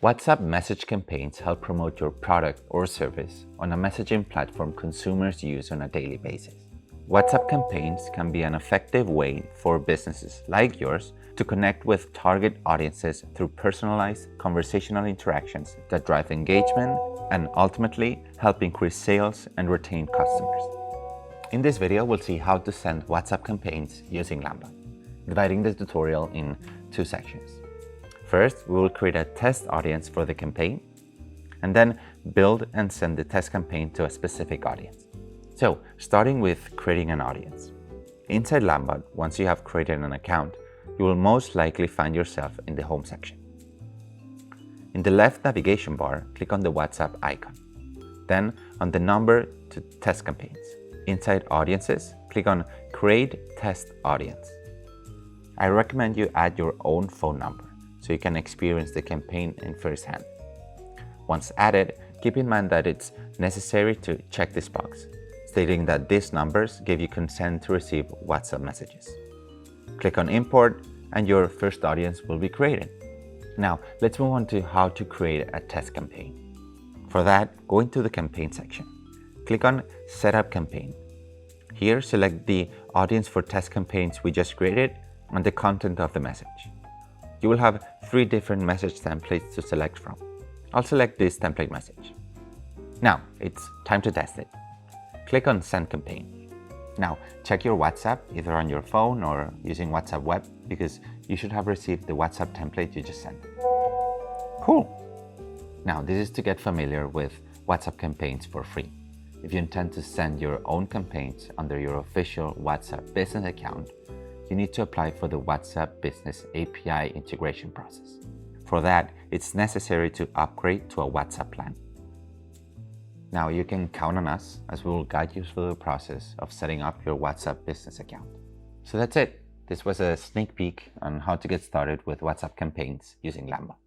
WhatsApp message campaigns help promote your product or service on a messaging platform consumers use on a daily basis. WhatsApp campaigns can be an effective way for businesses like yours to connect with target audiences through personalized conversational interactions that drive engagement and ultimately help increase sales and retain customers. In this video, we'll see how to send WhatsApp campaigns using Landbot, dividing the tutorial in two sections. First, we will create a test audience for the campaign, and then build and send the test campaign to a specific audience. So, starting with creating an audience. Inside Landbot, once you have created an account, you will most likely find yourself in the home section. In the left navigation bar, click on the WhatsApp icon. Then on the number to test campaigns. Inside Audiences, click on Create Test Audience. I recommend you add your own phone number so you can experience the campaign in first hand. Once added, keep in mind that it's necessary to check this box, stating that these numbers give you consent to receive WhatsApp messages. Click on Import and your first audience will be created. Now, let's move on to how to create a test campaign. For that, go into the campaign section. Click on Setup Campaign. Here, select the audience for test campaigns we just created and the content of the message. You will have 3 different message templates to select from. I'll select this template message. Now, it's time to test it. Click on Send Campaign. Now, check your WhatsApp either on your phone or using WhatsApp Web because you should have received the WhatsApp template you just sent. Cool! Now, this is to get familiar with WhatsApp campaigns for free. If you intend to send your own campaigns under your official WhatsApp business account, you need to apply for the WhatsApp Business API integration process. For that, it's necessary to upgrade to a WhatsApp plan. Now you can count on us as we will guide you through the process of setting up your WhatsApp business account. So that's it. This was a sneak peek on how to get started with WhatsApp campaigns using Landbot.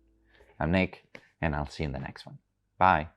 I'm Nick, and I'll see you in the next one. Bye.